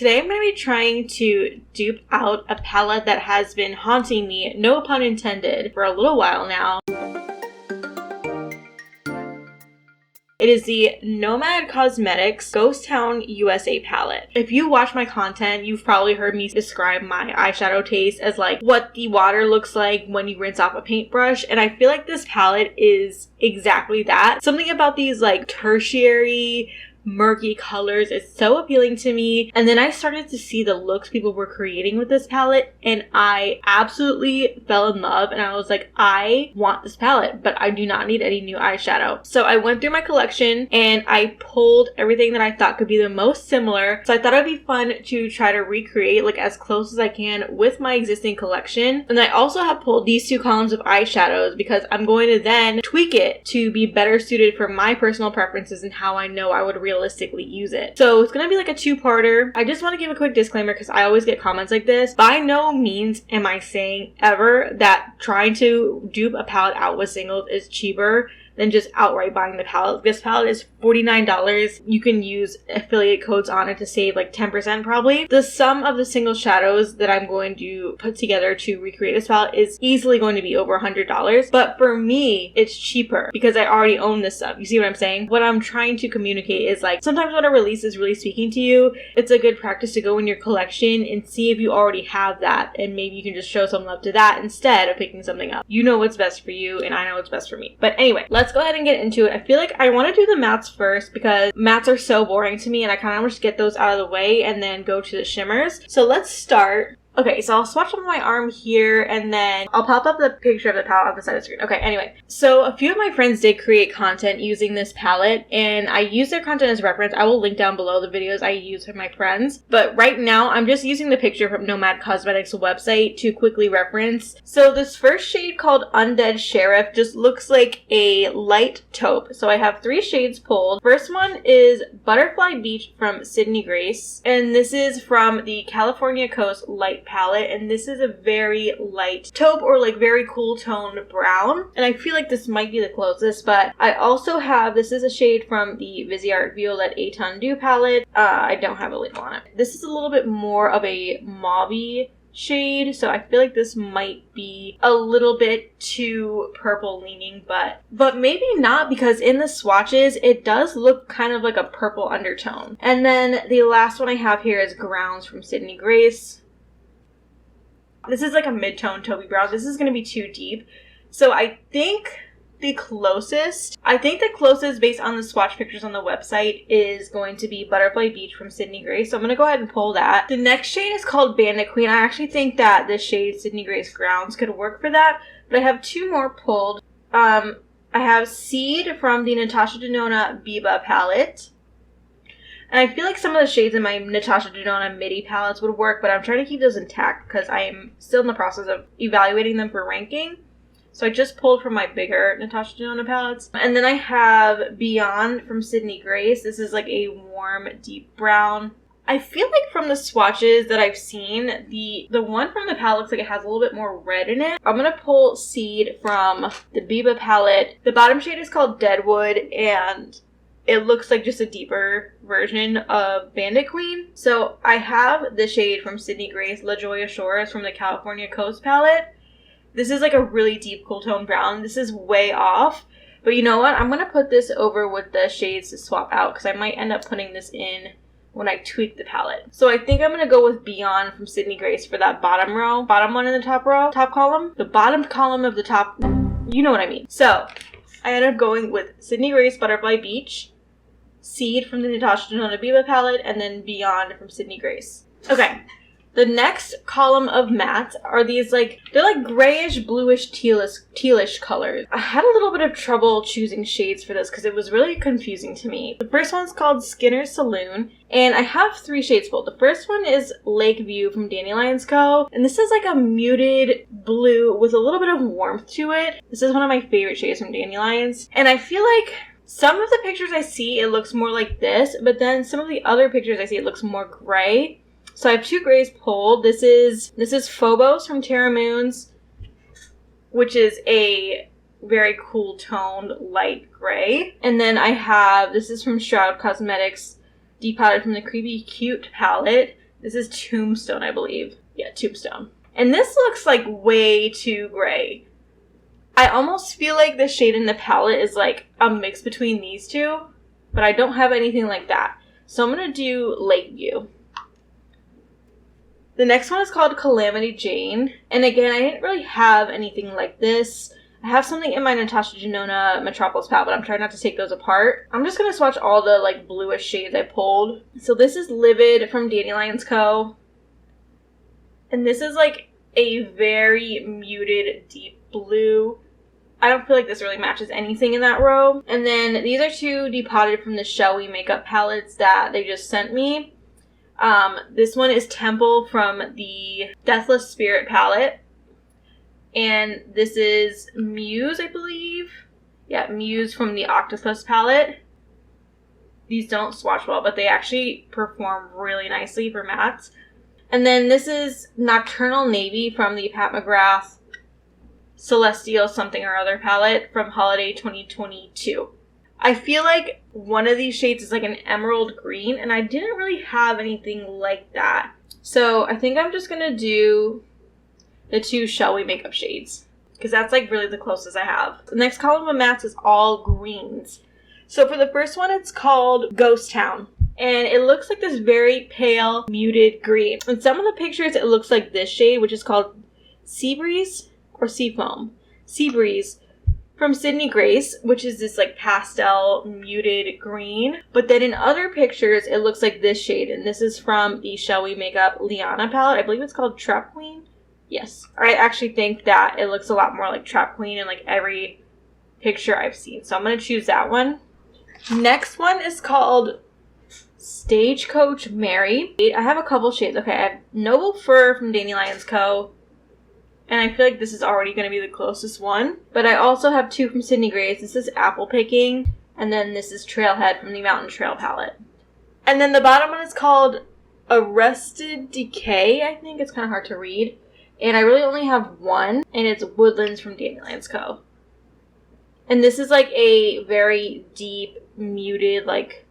Today I'm going to be trying to dupe out a palette that has been haunting me, no pun intended, for a little while now. It is the Nomad Cosmetics Ghost Town USA palette. If you watch my content, you've probably heard me describe my eyeshadow taste as like what the water looks like when you rinse off a paintbrush, and I feel like this palette is exactly that. Something about these like tertiary murky colors is so appealing to me, and then I started to see the looks people were creating with this palette and I absolutely fell in love, and I was like, I want this palette, but I do not need any new eyeshadow. So I went through my collection and I pulled everything that I thought could be the most similar. So I thought it'd be fun to try to recreate like as close as I can with my existing collection. And I also have pulled these two columns of eyeshadows because I'm going to then tweak it to be better suited for my personal preferences and how I know I would realistically use it. So it's gonna be like a two-parter. I just want to give a quick disclaimer because I always get comments like this. By no means am I saying ever that trying to dupe a palette out with singles is cheaper than just outright buying the palette. This palette is $49. You can use affiliate codes on it to save like 10% probably. The sum of the single shadows that I'm going to put together to recreate this palette is easily going to be over $100. But for me, it's cheaper because I already own this stuff. You see what I'm saying? What I'm trying to communicate is like sometimes when a release is really speaking to you, it's a good practice to go in your collection and see if you already have that, and maybe you can just show some love to that instead of picking something up. You know what's best for you and I know what's best for me. But anyway, let's go ahead and get into it. I feel like I want to do the mattes first because mattes are so boring to me and I kind of want to get those out of the way and then go to the shimmers. So let's start. Okay, so I'll swatch on my arm here and then I'll pop up the picture of the palette on the side of the screen. Okay, anyway. So a few of my friends did create content using this palette and I use their content as reference. I will link down below the videos I use for my friends. But right now, I'm just using the picture from Nomad Cosmetics website to quickly reference. So this first shade called Undead Sheriff just looks like a light taupe. So I have 3 shades pulled. First one is Butterfly Beach from Sydney Grace. And this is from the California Coast Light palette, and this is a very light taupe or like very cool toned brown, and I feel like this might be the closest. But I also have, this is a shade from the Viseart Violet Aton Dew palette. I don't have a label on it. This is a little bit more of a mauve-y shade, so I feel like this might be a little bit too purple leaning, but maybe not, because in the swatches it does look kind of like a purple undertone. And then the last one I have here is Grounds from Sydney Grace. This is like a mid-tone taupey brown. This is going to be too deep. So I think the closest based on the swatch pictures on the website is going to be Butterfly Beach from Sydney Grace. So I'm going to go ahead and pull that. The next shade is called Bandit Queen. I actually think that this shade Sydney Grace Grounds could work for that. But I have 2 more pulled. I have Seed from the Natasha Denona Biba palette. And I feel like some of the shades in my Natasha Denona midi palettes would work, but I'm trying to keep those intact because I am still in the process of evaluating them for ranking. So I just pulled from my bigger Natasha Denona palettes. And then I have Beyond from Sydney Grace. This is like a warm, deep brown. I feel like from the swatches that I've seen, the one from the palette looks like it has a little bit more red in it. I'm going to pull Seed from the Biba palette. The bottom shade is called Deadwood, and it looks like just a deeper version of Bandit Queen. So I have the shade from Sydney Grace, La Joya Shores from the California Coast palette. This is like a really deep cool tone brown. This is way off. But you know what? I'm going to put this over with the shades to swap out because I might end up putting this in when I tweak the palette. So I think I'm going to go with Beyond from Sydney Grace for that bottom row. Bottom one in the top row. Top column. The bottom column of the top. You know what I mean. So I ended up going with Sydney Grace Butterfly Beach, Seed from the Natasha Denona Biba palette, and then Beyond from Sydney Grace. Okay, the next column of mattes are these they're like grayish, bluish, tealish colors. I had a little bit of trouble choosing shades for this because it was really confusing to me. The first one's called Skinner's Saloon, and I have 3 shades pulled. The first one is Lakeview from Dandylions Co, and this is like a muted blue with a little bit of warmth to it. This is one of my favorite shades from Dandelions, and I feel like some of the pictures I see, it looks more like this, but then some of the other pictures I see, it looks more gray. So I have 2 grays pulled. This is Phobos from Terra Moons, which is a very cool toned light gray. And then this is from Shroud Cosmetics, Depotted from the Creepy Cute palette. This is Tombstone, I believe. Yeah, Tombstone. And this looks like way too gray. I almost feel like the shade in the palette is like a mix between these two, but I don't have anything like that. So I'm going to do Lakeview. The next one is called Calamity Jane. And again, I didn't really have anything like this. I have something in my Natasha Denona Metropolis palette, but I'm trying not to take those apart. I'm just going to swatch all the like bluish shades I pulled. So this is Livid from Dandylions Co. And this is like a very muted deep blue. I don't feel like this really matches anything in that row. And then these are two depotted from the Shellwe makeup palettes that they just sent me. This one is Temple from the Deathless Spirit palette. And this is Muse, I believe. Yeah, Muse from the Octopus palette. These don't swatch well, but they actually perform really nicely for mattes. And then this is Nocturnal Navy from the Pat McGrath Celestial something or other palette from Holiday 2022. I feel like one of these shades is like an emerald green, and I didn't really have anything like that. So I think I'm just going to do the two Shellwe makeup shades, because that's like really the closest I have. The next column of mattes is all greens. So for the first one, it's called Ghost Town. And it looks like this very pale, muted green. In some of the pictures, it looks like this shade, which is called Sea Breeze or Seafoam. Sea Breeze from Sydney Grace, which is this like pastel muted green. But then in other pictures, it looks like this shade. And this is from the Shellwe Makeup Liana palette. I believe it's called Trap Queen. Yes. I actually think that it looks a lot more like Trap Queen in like every picture I've seen. So I'm going to choose that one. Next one is called Stagecoach Mary. I have a couple shades. Okay, I have Noble Fur from Dandylions Co. And I feel like this is already going to be the closest one. But I also have two from Sydney Grace. This is Apple Picking. And then this is Trailhead from the Mountain Trail palette. And then the bottom one is called Arrested Decay. I think it's kind of hard to read. And I really only have one. And it's Woodlands from Dandylions Co. And this is like a very deep, muted, like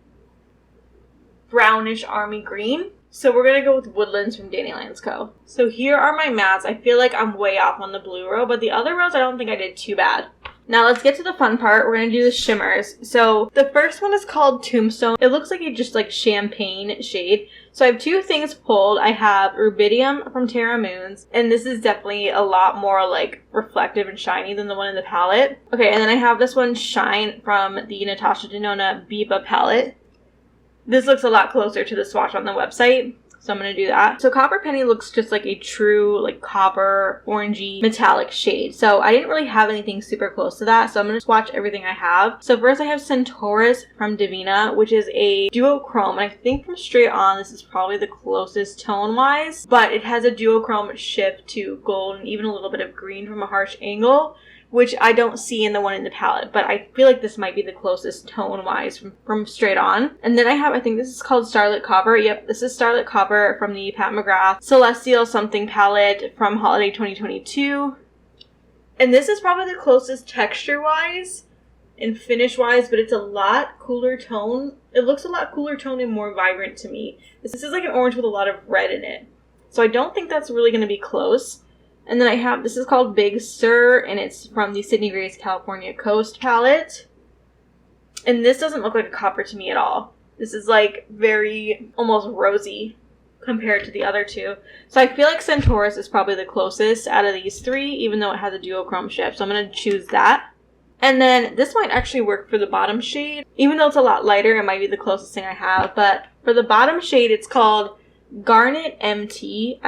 brownish army green. So we're going to go with Woodlands from Dandylions Co. So here are my mattes. I feel like I'm way off on the blue row, but the other rows I don't think I did too bad. Now let's get to the fun part. We're going to do the shimmers. So the first one is called Tombstone. It looks like a just like champagne shade. So I have two things pulled. I have Rubidium from Terra Moons, and this is definitely a lot more like reflective and shiny than the one in the palette. Okay, and then I have this one Shine from the Natasha Denona Biba palette. This looks a lot closer to the swatch on the website, so I'm going to do that. So Copper Penny looks just like a true like copper, orangey, metallic shade. So I didn't really have anything super close to that, so I'm going to swatch everything I have. So first I have Centaurus from Devinah, which is a duochrome. And I think from straight on, this is probably the closest tone-wise, but it has a duochrome shift to gold and even a little bit of green from a harsh angle, which I don't see in the one in the palette, but I feel like this might be the closest tone-wise from straight on. And then I think this is called Starlit Copper. Yep, this is Starlit Copper from the Pat McGrath Celestial Something palette from Holiday 2022. And this is probably the closest texture-wise and finish-wise, but it's a lot cooler tone. It looks a lot cooler tone and more vibrant to me. This is like an orange with a lot of red in it. So I don't think that's really going to be close. And then I have, this is called Big Stir, and it's from the Sydney Grace California Coast palette. And this doesn't look like a copper to me at all. This is like very almost rosy compared to the other two. So I feel like Centaurus is probably the closest out of these three, even though it has a duochrome shift. So I'm going to choose that. And then this might actually work for the bottom shade. Even though it's a lot lighter, it might be the closest thing I have. But for the bottom shade, it's called Garnet MT.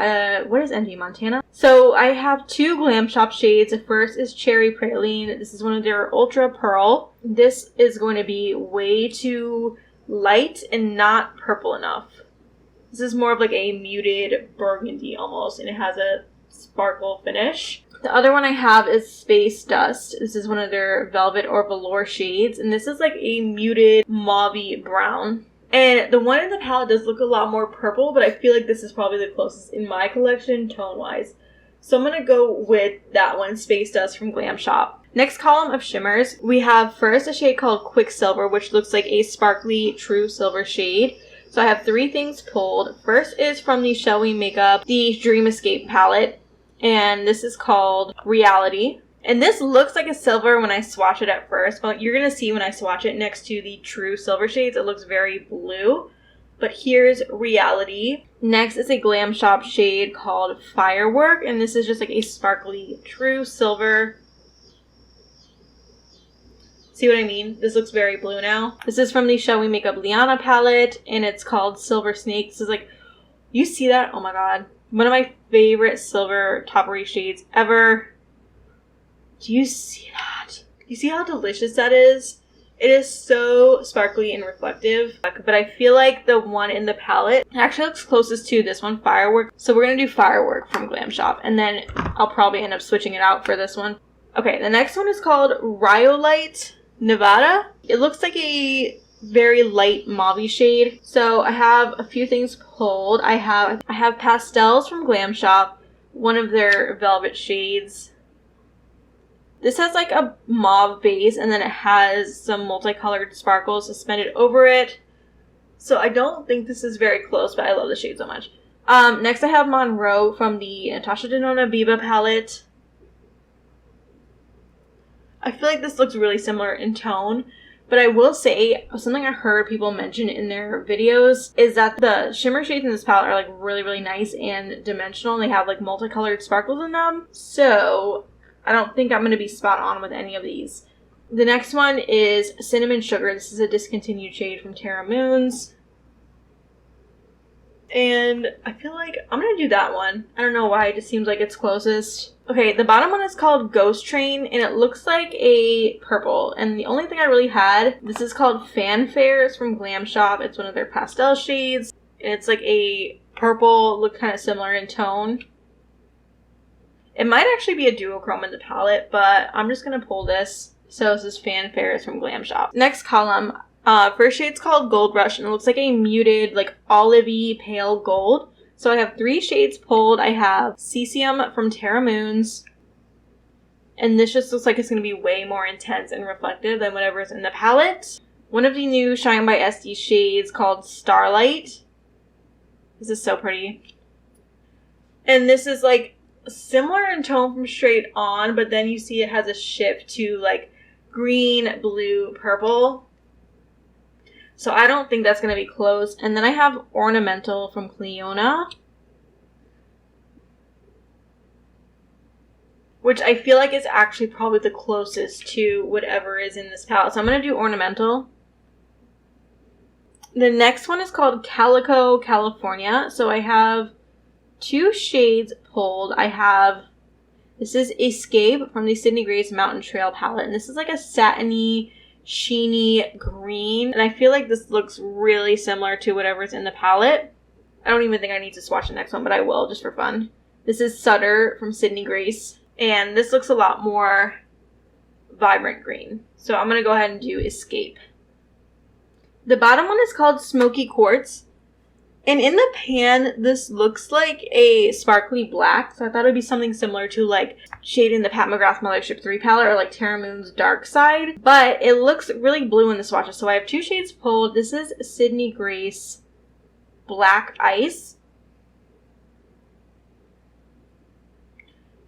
What is MT? Montana? So I have two Glamshop shades. The first is Cherry Praline. This is one of their Ultra Pearl. This is going to be way too light and not purple enough. This is more of like a muted burgundy almost, and it has a sparkle finish. The other one I have is Space Dust. This is one of their Velvet or Velour shades, and this is like a muted mauve-y brown. And the one in the palette does look a lot more purple, but I feel like this is probably the closest in my collection tone-wise. So I'm going to go with that one, Space Dust from Glamshop. Next column of shimmers, we have first a shade called Quicksilver, which looks like a sparkly true silver shade. So I have 3 things pulled. First is from the Shellwe Makeup, the Dream Escape palette. And this is called Reality. And this looks like a silver when I swatch it at first, but you're going to see when I swatch it next to the true silver shades, it looks very blue. But here's Reality. Next is a Glamshop shade called Firework, and this is just like a sparkly true silver. See what I mean? This looks very blue now. This is from the Shellwe Makeup Liana palette, and it's called Silver Snake. This is like, you see that? Oh my god. One of my favorite silver toppery shades ever. Do you see that? You see how delicious that is? It is so sparkly and reflective. But I feel like the one in the palette actually looks closest to this one, Firework. So we're going to do Firework from Glamshop. And then I'll probably end up switching it out for this one. Okay, the next one is called Rhyolite Nevada. It looks like a very light mauve shade. So I have a few things pulled. I have Pastels from Glamshop, one of their velvet shades. This has like a mauve base, and then it has some multicolored sparkles suspended over it. So I don't think this is very close, but I love the shade so much. Next I have Monroe from the Natasha Denona Biba palette. I feel like this looks really similar in tone, but I will say something I heard people mention in their videos is that the shimmer shades in this palette are like really, really nice and dimensional, and they have like multicolored sparkles in them. So I don't think I'm going to be spot on with any of these. The next one is Cinnamon Sugar. This is a discontinued shade from Terra Moons. And I feel like I'm going to do that one. I don't know why, it just seems like it's closest. Okay, the bottom one is called Ghost Train, and it looks like a purple. And the only thing I really had, this is called Fanfare. It's from Glamshop. It's one of their pastel shades. And it's like a purple, look kind of similar in tone. It might actually be a duochrome in the palette, but I'm just going to pull this. So this is Fanfare from Glamshop. Next column, first shade's called Gold Rush, and it looks like a muted, like olivey pale gold. So I have 3 shades pulled. I have Cesium from Terra Moons. And this just looks like it's going to be way more intense and reflective than whatever's in the palette. One of the new Shine by SD shades called Starlight. This is so pretty. And this is like similar in tone from Straight On, but then you see it has a shift to like green, blue, purple. So I don't think that's going to be close. And then I have Ornamental from Clionadh, which I feel like is actually probably the closest to whatever is in this palette. So I'm going to do Ornamental. The next one is called Calico California. So I have 2 shades pulled. This is Escape from the Sydney Grace Mountain Trail palette. And this is like a satiny, sheeny green. And I feel like this looks really similar to whatever's in the palette. I don't even think I need to swatch the next one, but I will just for fun. This is Sutter from Sydney Grace. And this looks a lot more vibrant green. So I'm going to go ahead and do Escape. The bottom one is called Smoky Quartz. And in the pan, this looks like a sparkly black. So I thought it would be something similar to like shade in the Pat McGrath Mothership 3 palette or like Terra Moon's Dark Side. But it looks really blue in the swatches. So I have 2 shades pulled. This is Sydney Grace Black Ice.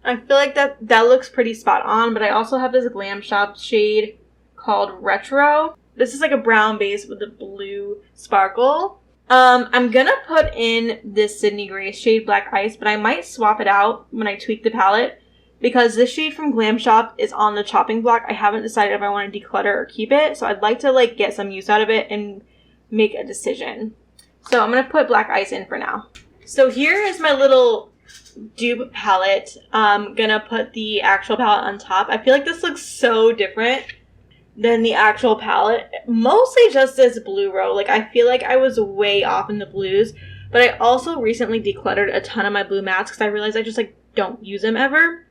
I feel like that looks pretty spot on. But I also have this Glamshop shade called Retro. This is like a brown base with a blue sparkle. I'm gonna put in this Sydney Grace shade Black Ice, but I might swap it out when I tweak the palette because this shade from Glamshop is on the chopping block. I haven't decided if I want to declutter or keep it, so I'd like to like get some use out of it and make a decision. So I'm gonna put Black Ice in for now. So here is my little dupe palette. I'm gonna put the actual palette on top. I feel like this looks so different than the actual palette, mostly just as blue row. Like I feel like I was way off in the blues, but I also recently decluttered a ton of my blue mattes because I realized I just like don't use them ever.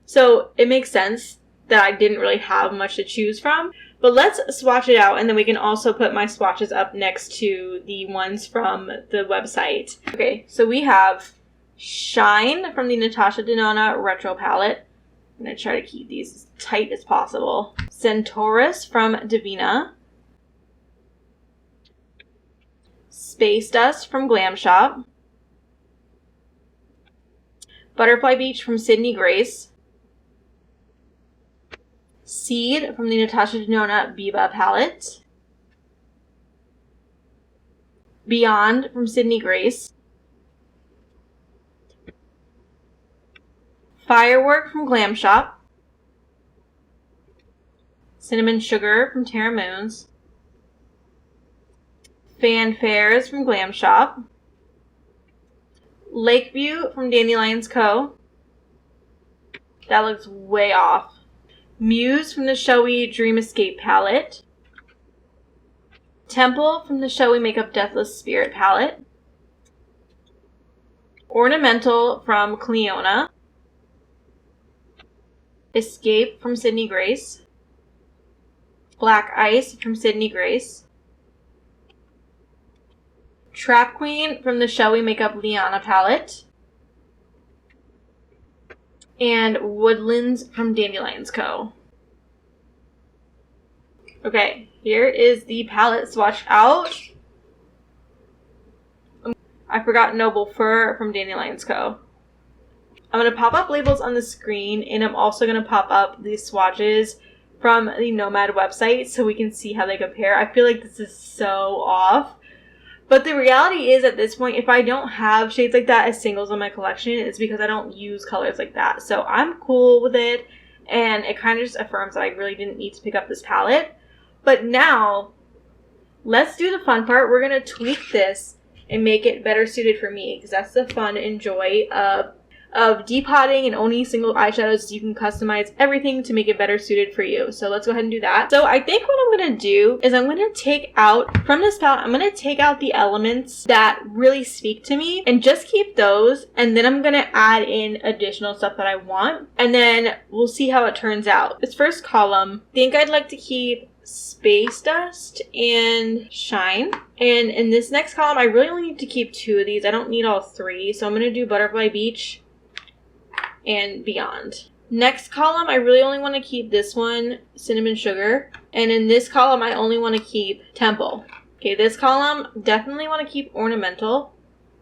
So it makes sense that I didn't really have much to choose from. But let's swatch it out, and then we can also put my swatches up next to the ones from the website. Okay, so we have Shine from the Natasha Denona Retro palette. I'm going to try to keep these as tight as possible. Centaurus from Devinah. Space Dust from Glamshop, Butterfly Beach from Sydney Grace, Seed from the Natasha Denona Biba palette, Beyond from Sydney Grace, Firework from Glamshop, Cinnamon Sugar from Terra Moons, Fanfares from Glamshop, Lakeview from Dandylions Co. That looks way off. Muse from the Shellwe Dream Escape palette, Temple from the Shellwe Makeup Deathless Spirit palette, Ornamental from Clionadh, Escape from Sydney Grace, Black Ice from Sydney Grace, Trap Queen from the Shellwe Makeup Liana palette, and Woodlands from Dandylions Co. Okay, here is the palette swatched out. I forgot Noble Fur from Dandylions Co. I'm going to pop up labels on the screen, and I'm also going to pop up these swatches from the Nomad website so we can see how they compare. I feel like this is so off. But the reality is, at this point, if I don't have shades like that as singles in my collection, it's because I don't use colors like that. So I'm cool with it, and it kind of just affirms that I really didn't need to pick up this palette. But now, let's do the fun part. We're going to tweak this and make it better suited for me, because that's the fun and joy of depotting and owning single eyeshadows. You can customize everything to make it better suited for you. So let's go ahead and do that. So I think what I'm going to do is I'm going to take out, from this palette, I'm going to take out the elements that really speak to me and just keep those. And then I'm going to add in additional stuff that I want. And then we'll see how it turns out. This first column, I think I'd like to keep Space Dust and Shine. And in this next column, I really only need to keep 2 of these. I don't need all 3. So I'm going to do Butterfly Beach and Beyond. Next column, I really only want to keep this one, Cinnamon Sugar. And in this column, I only want to keep Temple. Okay, this column, definitely want to keep Ornamental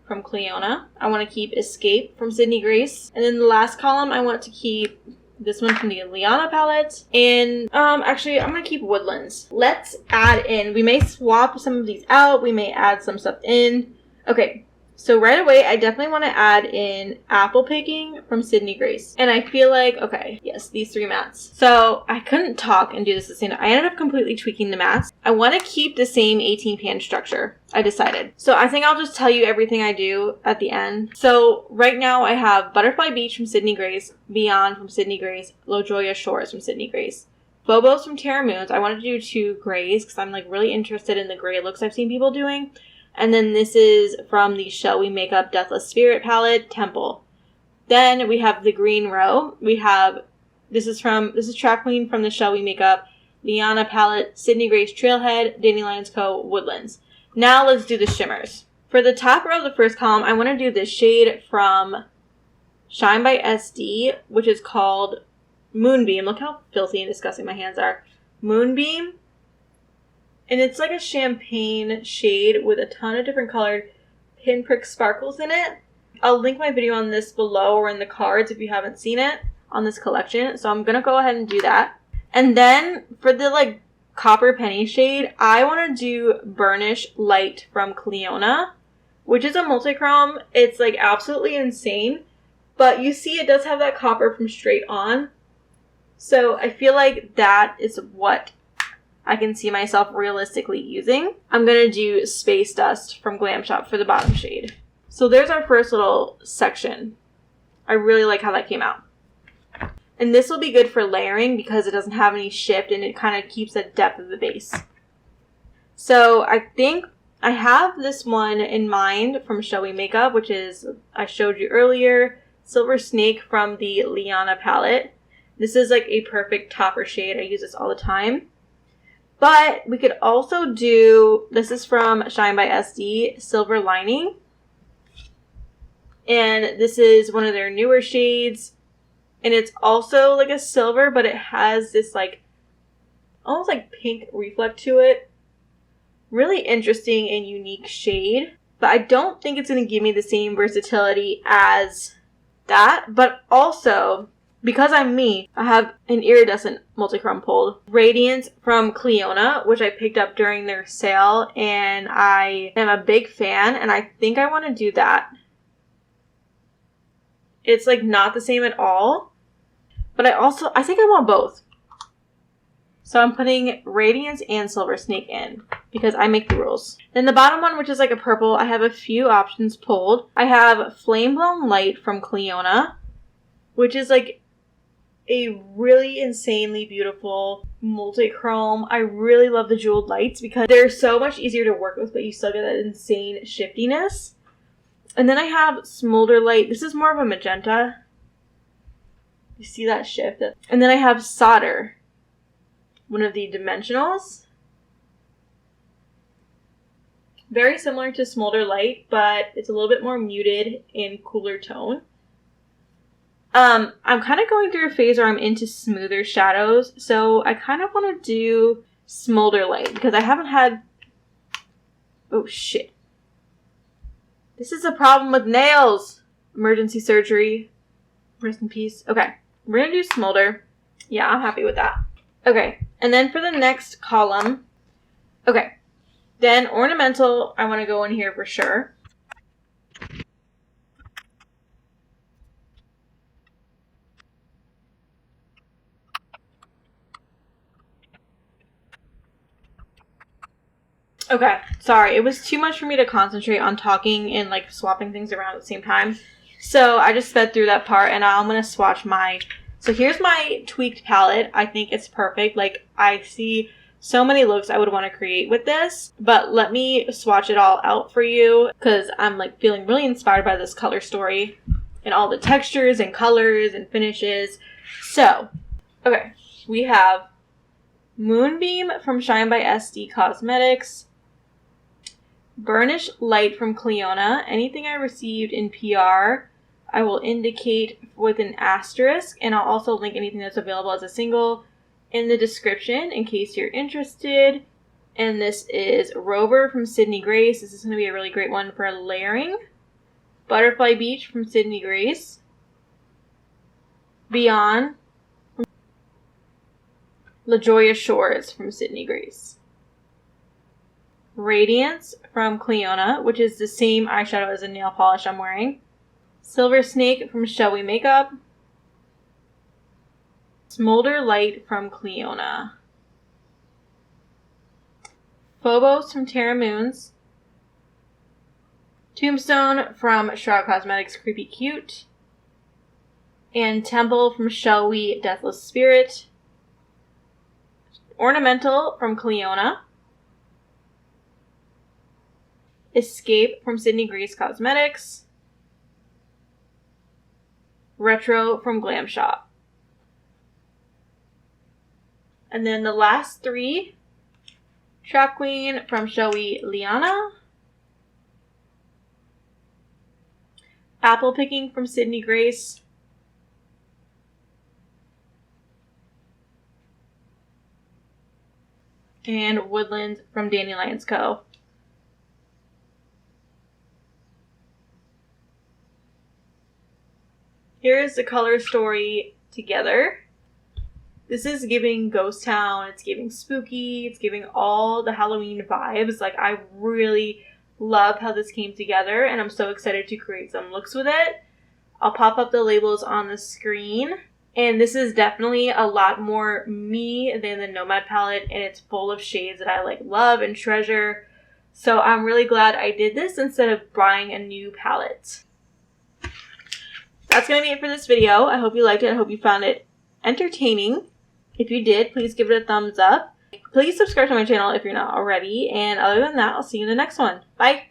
from Clionadh. I want to keep Escape from Sydney Grace. And then the last column, I want to keep this one from the Liana palette. And actually, I'm going to keep Woodlands. Let's add in, we may swap some of these out. We may add some stuff in. Okay. So right away, I definitely want to add in Apple Picking from Sydney Grace. And I feel like, okay, yes, these 3 mattes. So I couldn't talk and do this at the same time. I ended up completely tweaking the mattes. I want to keep the same 18 pan structure, I decided. So I think I'll just tell you everything I do at the end. So right now I have Butterfly Beach from Sydney Grace, Beyond from Sydney Grace, Lojoya Shores from Sydney Grace, Phobos from Terra Moons. I wanted to do 2 grays because I'm like really interested in the gray looks I've seen people doing. And then this is from the Shellwe Makeup Deathless Spirit palette, Temple. Then we have the green row. We have, this is Trap Queen from the Shellwe Makeup Liana palette, Sydney Grace Trailhead, Dandylions Co, Woodlands. Now let's do the shimmers. For the top row of the first column, I want to do this shade from Shine by SD, which is called Moonbeam. Look how filthy and disgusting my hands are. Moonbeam. And it's like a champagne shade with a ton of different colored pinprick sparkles in it. I'll link my video on this below or in the cards if you haven't seen it on this collection. So I'm going to go ahead and do that. And then for the like copper penny shade, I want to do Burnish Light from Clionadh, which is a multi-chrome. It's like absolutely insane. But you see it does have that copper from Straight On. So I feel like that is what I can see myself realistically using. I'm going to do Space Dust from Glamshop for the bottom shade. So there's our first little section. I really like how that came out. And this will be good for layering because it doesn't have any shift and it kind of keeps the depth of the base. So I think I have this one in mind from Shellwe Makeup, which is, I showed you earlier, Silver Snake from the Liana palette. This is like a perfect topper shade. I use this all the time. But we could also do, this is from Shine by SD, Silver Lining. And this is one of their newer shades. And it's also like a silver, but it has this like, almost like pink reflect to it. really interesting and unique shade. But I don't think it's going to give me the same versatility as that. But also, because I'm me, I have an iridescent multichrome pulled. Radiance from Clionadh, which I picked up during their sale. And I am a big fan. And I think I want to do that. It's like not the same at all. But I think I want both. So I'm putting Radiance and Silver Snake in because I make the rules. Then the bottom one, which is like a purple, I have a few options pulled. I have Flame Blown Light from Clionadh, which is like a really insanely beautiful multi-chrome. I really love the jeweled lights because they're so much easier to work with, but you still get that insane shiftiness. And then I have Smolder Light. This is more of a magenta. You see that shift? And then I have Solder, one of the dimensionals. Very similar to Smolder Light, but it's a little bit more muted and cooler tone. I'm kind of going through a phase where I'm into smoother shadows, so I kind of want to do Smolder Light because I haven't had... Oh, shit. This is a problem with nails. Emergency surgery. Rest in peace. Okay, we're going to do Smolder. Yeah, I'm happy with that. Okay, and then for the next column, okay, then ornamental, I want to go in here for sure. Okay, sorry, it was too much for me to concentrate on talking and like swapping things around at the same time. So I just sped through that part and now I'm going to swatch my... So here's my tweaked palette. I think it's perfect. Like, I see so many looks I would want to create with this. But let me swatch it all out for you because I'm like feeling really inspired by this color story and all the textures and colors and finishes. So, okay, we have Moonbeam from Shine by SD Cosmetics. Burnish Light from Clionadh. Anything I received in PR, I will indicate with an asterisk, and I'll also link anything that's available as a single in the description in case you're interested. And this is Rover from Sydney Grace. This is going to be a really great one for layering. Butterfly Beach from Sydney Grace. Beyond. La Jolla Shores from Sydney Grace. Radiance from Clionadh, which is the same eyeshadow as the nail polish I'm wearing. Silver Snake from Shellwe Makeup. Smolder Light from Clionadh. Phobos from Terra Moons. Tombstone from Shroud Cosmetics Creepy Cute. And Temple from Shellwe Deathless Spirit. Ornamental from Clionadh. Escape from Sydney Grace Cosmetics. Retro from Glamshop. And then the last three, Trap Queen from Shellwe Liana. Apple Picking from Sydney Grace. And Woodlands from Dandylions Co. Here's the color story together. This is giving ghost town, it's giving spooky, it's giving all the Halloween vibes. Like, I really love how this came together and I'm so excited to create some looks with it. I'll pop up the labels on the screen. And this is definitely a lot more me than the Nomad palette, and it's full of shades that I like love and treasure. So I'm really glad I did this instead of buying a new palette. That's going to be it for this video. I hope you liked it. I hope you found it entertaining. If you did, please give it a thumbs up. Please subscribe to my channel if you're not already. And other than that, I'll see you in the next one. Bye!